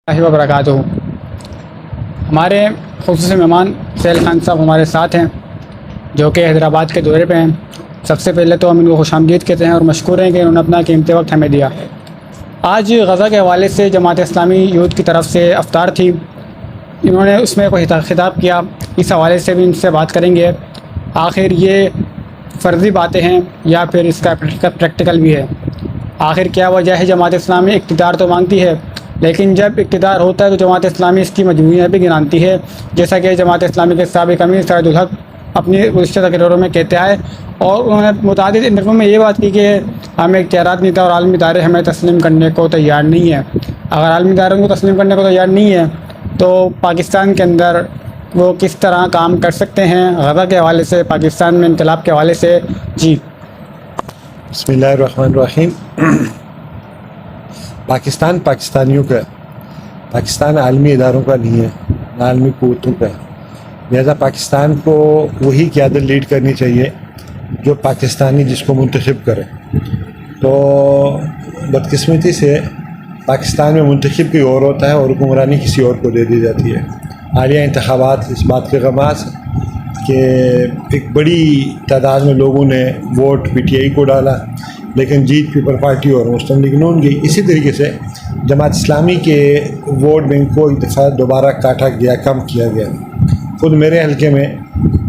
اللہ وبرکاتہ۔ ہمارے خصوصی مہمان سہیل خان صاحب ہمارے ساتھ ہیں جو کہ حیدرآباد کے دورے پہ ہیں۔ سب سے پہلے تو ہم ان کو خوش آمدید کہتے ہیں اور مشکور ہیں کہ انہوں نے اپنا قیمتی وقت ہمیں دیا۔ آج غزہ کے حوالے سے جماعت اسلامی یوتھ کی طرف سے افطار تھی، انہوں نے اس میں کوئی خطاب کیا، اس حوالے سے بھی ان سے بات کریں گے۔ آخر یہ فرضی باتیں ہیں یا پھر اس کا پریکٹیکل بھی ہے؟ آخر کیا وجہ ہے جماعت اسلامی اقتدار تو مانگتی ہے لیکن جب اقتدار ہوتا ہے تو جماعت اسلامی اس کی مجبوریاں بھی گنانتی ہے، جیسا کہ جماعت اسلامی کے سابق امیر سعد الحق اپنی گزشتہ تقریروں میں کہتے آئے، اور انہوں نے متعدد انٹرویو میں یہ بات کی کہ ہمیں اختیارات نہیں تھا اور عالمی ادارے ہمیں تسلیم کرنے کو تیار نہیں ہے۔ اگر عالمی اداروں کو تسلیم کرنے کو تیار نہیں ہے تو پاکستان کے اندر وہ کس طرح کام کر سکتے ہیں غزہ کے حوالے سے، پاکستان میں انقلاب کے حوالے سے؟ جی بسم اللہ الرحمن الرحیم۔ پاکستان پاکستانیوں کا ہے، پاکستان عالمی اداروں کا نہیں ہے، نہ عالمی قوتوں کا ہے۔ لہذا پاکستان کو وہی قیادت لیڈ کرنی چاہیے جو پاکستانی جس کو منتخب کرے۔ تو بدقسمتی سے پاکستان میں منتخب کوئی اور ہوتا ہے اور حکمرانی کسی اور کو دے دی جاتی ہے۔ حالیہ انتخابات اس بات کے غماز کہ ایک بڑی تعداد میں لوگوں نے ووٹ پی ٹی آئی کو ڈالا لیکن جیت پیپل پارٹی اور مسلم لیگ نون گئی۔ اسی طریقے سے جماعت اسلامی کے ووٹ بینک کو ایک دفعہ دوبارہ کاٹا گیا، کم کیا گیا۔ خود میرے حلقے میں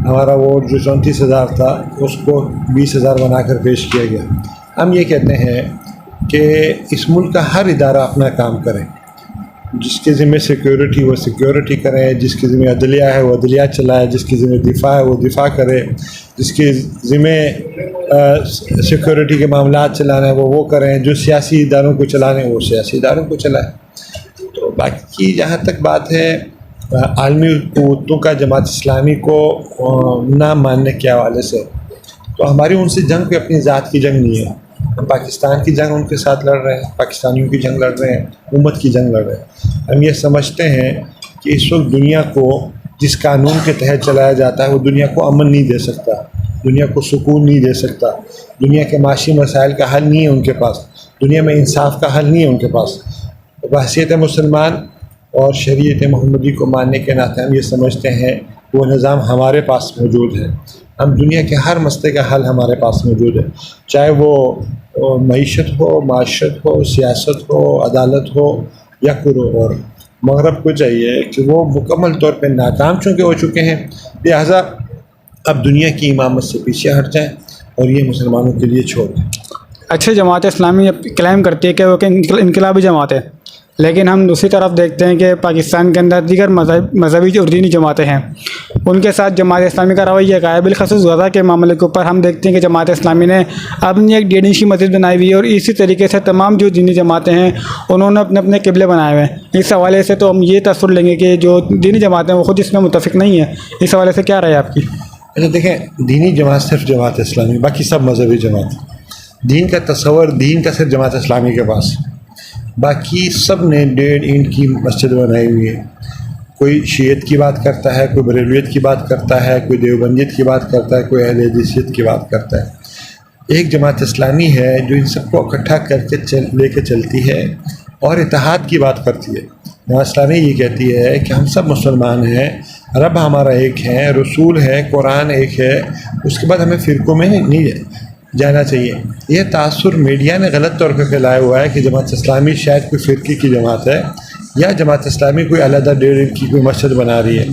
ہمارا ووٹ جو 34,000 تھا اس کو 20,000 بنا کر پیش کیا گیا۔ ہم یہ کہتے ہیں کہ اس ملک کا ہر ادارہ اپنا کام کرے، جس کے ذمہ سیکیورٹی وہ سیکیورٹی کرے، جس کے ذمہ عدلیہ ہے وہ عدلیہ چلائے، جس کے ذمہ دفاع ہے وہ دفاع کرے، جس کے ذمہ سیکیورٹی کے معاملات چلانا ہے وہ کریں، جو سیاسی اداروں کو چلانے وہ سیاسی اداروں کو چلائیں۔ تو باقی جہاں تک بات ہے عالمی قوتوں کا جماعت اسلامی کو نہ ماننے کے حوالے سے، تو ہماری ان سے جنگ کوئی اپنی ذات کی جنگ نہیں ہے۔ ہم پاکستان کی جنگ ان کے ساتھ لڑ رہے ہیں، پاکستانیوں کی جنگ لڑ رہے ہیں، امت کی جنگ لڑ رہے ہیں۔ ہم یہ سمجھتے ہیں کہ اس وقت دنیا کو جس قانون کے تحت چلایا جاتا ہے وہ دنیا کو امن نہیں دے سکتا، دنیا کو سکون نہیں دے سکتا، دنیا کے معاشی مسائل کا حل نہیں ہے ان کے پاس، دنیا میں انصاف کا حل نہیں ہے ان کے پاس۔ بحیثیت مسلمان اور شریعت محمدی کو ماننے کے ناطے ہم یہ سمجھتے ہیں کہ وہ نظام ہمارے پاس موجود ہے۔ ہم دنیا کے ہر مسئلے کا حل ہمارے پاس موجود ہے، چاہے وہ معیشت ہو، معاشرت ہو، سیاست ہو، عدالت ہو یا کوئی اور۔ مغرب کو چاہیے کہ وہ مکمل طور پہ ناکام چونکہ ہو چکے ہیں، لہٰذا اب دنیا کی امامت سے پیچھے ہٹ جائیں اور یہ مسلمانوں کے لیے چھوڑ دیں۔ اچھا، جماعت اسلامی کلیم کرتی ہے کہ وہ انقلابی جماعت ہے، لیکن ہم دوسری طرف دیکھتے ہیں کہ پاکستان کے اندر دیگر مذہبی اور دینی جماعتیں ہیں، ان کے ساتھ جماعت اسلامی کا رویہ کیا ہے؟ بالخصوص غزہ کے معاملے کے اوپر ہم دیکھتے ہیں کہ جماعت اسلامی نے اپنی ایک 1.5 انچ کی مسجد بنائی ہوئی ہے، اور اسی طریقے سے تمام جو دینی جماعتیں ہیں انہوں نے اپنے اپنے قبلے بنائے ہوئے ہیں۔ اس حوالے سے تو ہم یہ تصور لیں گے کہ جو دینی جماعتیں ہیں وہ خود اس میں متفق نہیں ہیں۔ اس حوالے سے کیا رائے ہے آپ کی؟ اچھا دیکھیں، دینی جماعت صرف جماعت اسلامی، باقی سب مذہبی جماعت۔ دین کا تصور دین کا صرف جماعت اسلامی کے پاس، باقی سب نے 1.5 انچ کی مسجد بنائی ہوئی ہے۔ کوئی شیعت کی بات کرتا ہے، کوئی بریلویت کی بات کرتا ہے، کوئی دیوبندیت کی بات کرتا ہے، کوئی اہل حدیثیت کی بات کرتا ہے۔ ایک جماعت اسلامی ہے جو ان سب کو اکٹھا کر کے لے کے چلتی ہے اور اتحاد کی بات کرتی ہے۔ جماعت اسلامی یہ کہتی ہے کہ ہم سب مسلمان ہیں، رب ہمارا ایک ہے، رسول ہے، قرآن ایک ہے، اس کے بعد ہمیں فرقوں میں نہیں جانا چاہیے۔ یہ تاثر میڈیا نے غلط طور پہ پھیلایا ہوا ہے کہ جماعت اسلامی شاید کوئی فرقے کی جماعت ہے یا جماعت اسلامی کوئی علیحدہ 1.5 انچ کی کوئی مسجد بنا رہی ہے۔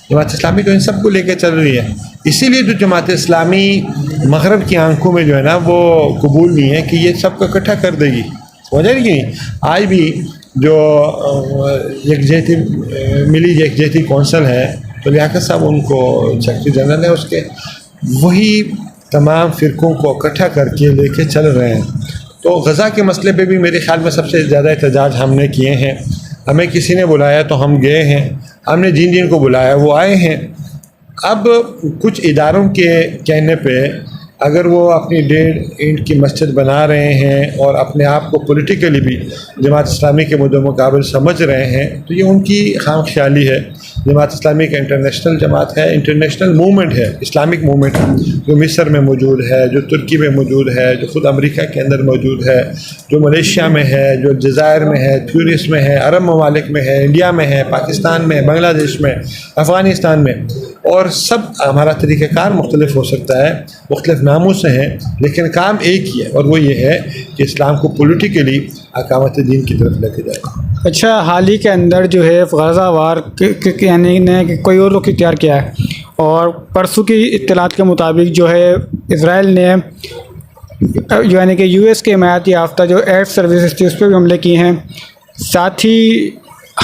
جماعت اسلامی تو ان سب کو لے کے چل رہی ہے، اسی لیے جو جماعت اسلامی مغرب کی آنکھوں میں جو ہے نا وہ قبول نہیں ہے کہ یہ سب کو اکٹھا کر دے گی۔ سمجھا نہیں؟ آج بھی جو یکجہتی ملی یکجہتی کونسل ہے تو لیاقت صاحب ان کو سیکرٹری جنرل ہے اس کے، وہی تمام فرقوں کو اکٹھا کر کے لے کے چل رہے ہیں۔ تو غزہ کے مسئلے پہ بھی میرے خیال میں سب سے زیادہ احتجاج ہم نے کیے ہیں۔ ہمیں کسی نے بلایا تو ہم گئے ہیں، ہم نے جن کو بلایا وہ آئے ہیں۔ اب کچھ اداروں کے کہنے پہ اگر وہ اپنی 1.5 اینٹ کی مسجد بنا رہے ہیں اور اپنے آپ کو پولیٹیکلی بھی جماعت اسلامی کے مقابل سمجھ رہے ہیں تو یہ ان کی خام خیالی ہے. جماعت اسلامی کا انٹرنیشنل جماعت ہے, انٹرنیشنل موومنٹ ہے, اسلامک موومنٹ ہے, جو مصر میں موجود ہے, جو ترکی میں موجود ہے, جو خود امریکہ کے اندر موجود ہے, جو ملیشیا میں ہے, جو جزائر میں ہے, تیونس میں ہے, عرب ممالک میں ہے, انڈیا میں ہے, پاکستان میں, بنگلہ دیش میں, افغانستان میں. اور سب ہمارا طریقہ کار مختلف ہو سکتا ہے, مختلف ناموں سے ہیں, لیکن کام ایک ہی ہے, اور وہ یہ ہے کہ اسلام کو پولیٹیکلی اقامت دین کی طرف لے کے جائے. اچھا, حال ہی کے اندر جو ہے غزہ وار یعنی نے کوئی اور رخ اختیار کیا ہے, اور پرسوں کی اطلاعات کے مطابق جو ہے اسرائیل نے یعنی کہ یو ایس کے حمایت یافتہ جو ایئر سروسز تھی اس پہ بھی حملے کیے ہیں. ساتھ ہی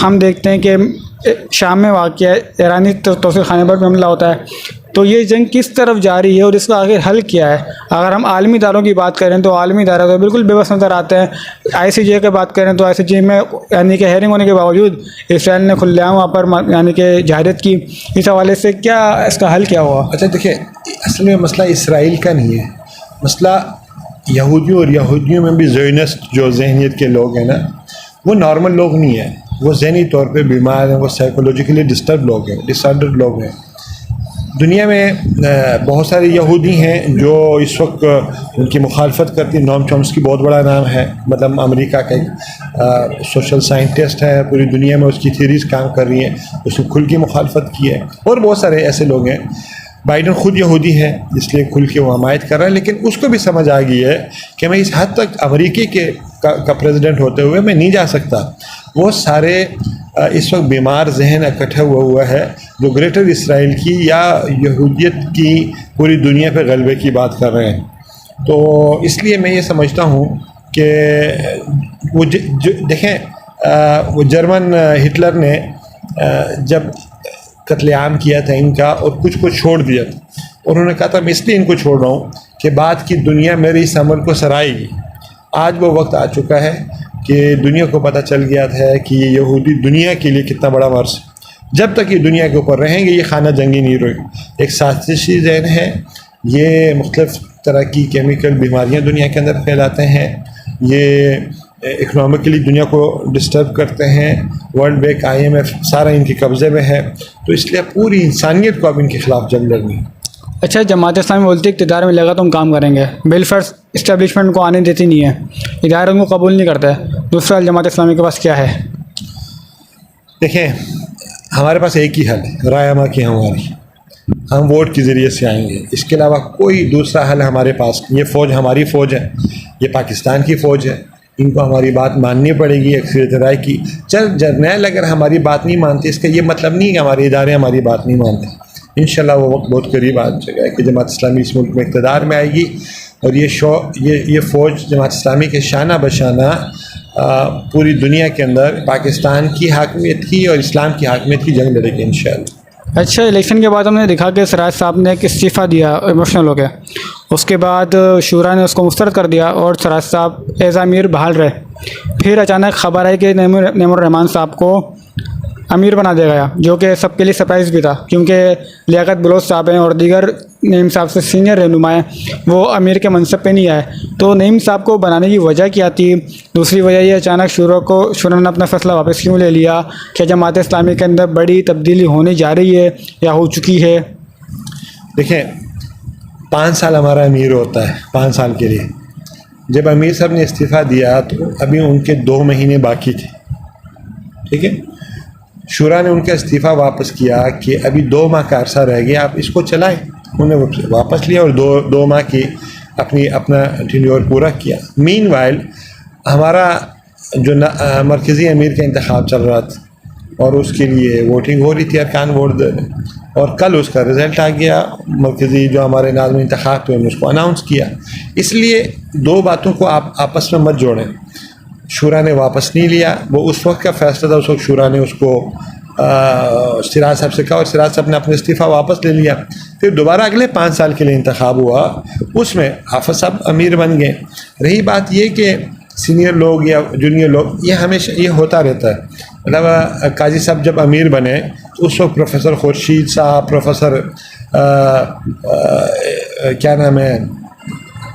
ہم دیکھتے ہیں کہ شام میں واقع ایرانی توسیع خانے پر بھی حملہ ہوتا ہے. تو یہ جنگ کس طرف جاری ہے اور اس کا آخر حل کیا ہے؟ اگر ہم عالمی اداروں کی بات کریں تو عالمی ادارے تو بالکل بے بس نظر آتے ہیں. آئی سی جے کی بات کریں تو آئی سی جے میں یعنی کہ ہیرنگ ہونے کے باوجود اسرائیل نے کھلے عام وہاں پر یعنی کہ جہادت کی. اس حوالے سے کیا اس کا حل کیا ہوا؟ اچھا دیکھیں, اصل میں مسئلہ اسرائیل کا نہیں ہے, مسئلہ یہودیوں اور یہودیوں میں بھی زیونسٹ جو ذہنیت کے لوگ ہیں نا, وہ نارمل لوگ نہیں ہیں, وہ ذہنی طور پہ بیمار ہیں, وہ سائیکولوجیکلی ڈسٹرب لوگ ہیں, ڈس آرڈرڈ لوگ ہیں. دنیا میں بہت سارے یہودی ہیں جو اس وقت ان کی مخالفت کرتی. نوم چومسکی بہت بڑا نام ہے, مطلب امریکہ کا ایک سوشل سائنٹسٹ ہے, پوری دنیا میں اس کی تھیریز کام کر رہی ہیں, اس نے کھل کی مخالفت کی ہے. اور بہت سارے ایسے لوگ ہیں. بائیڈن خود یہودی ہے اس لیے کھل کے وہ حمایت کر رہا ہے, لیکن اس کو بھی سمجھ آ گئی ہے کہ میں اس حد تک امریکی کا پریزیڈنٹ ہوتے ہوئے میں نہیں جا سکتا. وہ سارے اس وقت بیمار ذہن اکٹھا ہوا ہے جو گریٹر اسرائیل کی یا یہودیت کی پوری دنیا پہ غلبے کی بات کر رہے ہیں. تو اس لیے میں یہ سمجھتا ہوں کہ وہ دیکھیں, وہ جرمن ہٹلر نے جب قتل عام کیا تھا ان کا اور کچھ کو چھوڑ دیا تھا, اور انہوں نے کہا تھا میں اس لیے ان کو چھوڑ رہا ہوں کہ بعد کی دنیا میرے اس عمل کو سرائے گی. آج وہ وقت آ چکا ہے کہ دنیا کو پتہ چل گیا ہے کہ یہ یہودی دنیا کے لیے کتنا بڑا مرض ہے. جب تک یہ دنیا کے اوپر رہیں گے یہ خانہ جنگی نہیں رہے گی. ایک سازشی ذہن ہے, یہ مختلف طرح کی کیمیکل بیماریاں دنیا کے اندر پھیلاتے ہیں, یہ اکنامکلی دنیا کو ڈسٹرب کرتے ہیں. ورلڈ بینک, IMF سارا ان کے قبضے میں ہے. تو اس لیے پوری انسانیت کو اب ان کے خلاف جنگ لڑنی ہے. اچھا, جماعت اسلامی بولتی ہے اقتدار میں لے گا تو ہم کام کریں گے, بل فرض اسٹیبلشمنٹ کو آنے دیتی نہیں ہے, ادارے ان کو قبول نہیں کرتا ہے. دوسرا جماعت اسلامی کے پاس کیا ہے؟ دیکھیں, ہمارے پاس ایک ہی حل ہے, رائے عامہ کی ہماری, ہم ووٹ کے ذریعے سے آئیں گے. اس کے علاوہ کوئی دوسرا حل ہمارے پاس. یہ فوج ہماری فوج ہے, یہ پاکستان کی فوج ہے, ان کو ہماری بات ماننی پڑے گی اکثریت رائے کی. چل جرنیل اگر ہماری بات نہیں مانتے اس کا یہ مطلب نہیں کہ ہمارے ادارے ہماری بات نہیں مانتے. انشاءاللہ وہ وقت بہت قریب آ جائے گا کہ جماعت اسلامی اس ملک میں اقتدار میں آئے گی, اور یہ فوج جماعت اسلامی کے شانہ بشانہ پوری دنیا کے اندر پاکستان کی حاکمیت کی اور اسلام کی حاکمیت کی جنگ لڑے گی انشاءاللہ. اچھا, الیکشن کے بعد ہم نے دیکھا کہ سراج صاحب نے ایک استعفیٰ دیا ایموشنل ہو گیا, اس کے بعد شورا نے اس کو مسترد کر دیا اور سراج صاحب ایز امیر بحال رہے. پھر اچانک خبر آئی کہ نعیم الرحمان صاحب کو امیر بنا دیا گیا, جو کہ سب کے لیے سرپرائز بھی تھا, کیونکہ لیاقت بلوچ صاحب ہیں اور دیگر نعیم صاحب سے سینئر رہنما ہیں, وہ امیر کے منصب پہ نہیں آئے. تو نعیم صاحب کو بنانے کی وجہ کیا تھی؟ دوسری وجہ یہ اچانک شورا نے اپنا فیصلہ واپس کیوں لے لیا؟ کہ جماعت اسلامی کے اندر بڑی تبدیلی ہونے جا رہی ہے یا ہو چکی ہے؟ دیکھیں, 5 سال ہمارا امیر ہوتا ہے, 5 سال کے لیے. جب امیر صاحب نے استعفیٰ دیا تو ابھی ان کے 2 مہینے باقی تھے, ٹھیک ہے. شورا نے ان کا استعفیٰ واپس کیا کہ ابھی 2 ماہ کا عرصہ رہ گیا, آپ اس کو چلائیں. انہوں نے واپس لیا اور 2 ماہ کی اپنا ٹینیور پورا کیا. مین وائل ہمارا جو مرکزی امیر کا انتخاب چل رہا تھا اور اس کے لیے ووٹنگ ہو رہی تھی, ارکان ووٹ دے رہے, اور کل اس کا رزلٹ آ گیا. مرکزی جو ہمارے ناظم انتخاب تھے انہوں نے اس کو اناؤنس کیا. اس لیے 2 باتوں کو آپ آپس میں مت جوڑیں. شورا نے واپس نہیں لیا, وہ اس وقت کا فیصلہ تھا. اس وقت شورا نے اس کو سراج صاحب سے کہا اور سراج صاحب نے اپنا استعفیٰ واپس لے لیا. پھر دوبارہ اگلے 5 سال کے لیے انتخاب ہوا, اس میں حافظ صاحب امیر بن گئے. رہی بات یہ کہ سینئر لوگ یا جونیئر لوگ, یہ ہمیشہ یہ ہوتا رہتا ہے. مطلب قاضی صاحب جب امیر بنے تو اس وقت پروفیسر خورشید صاحب, پروفیسر کیا نام ہے,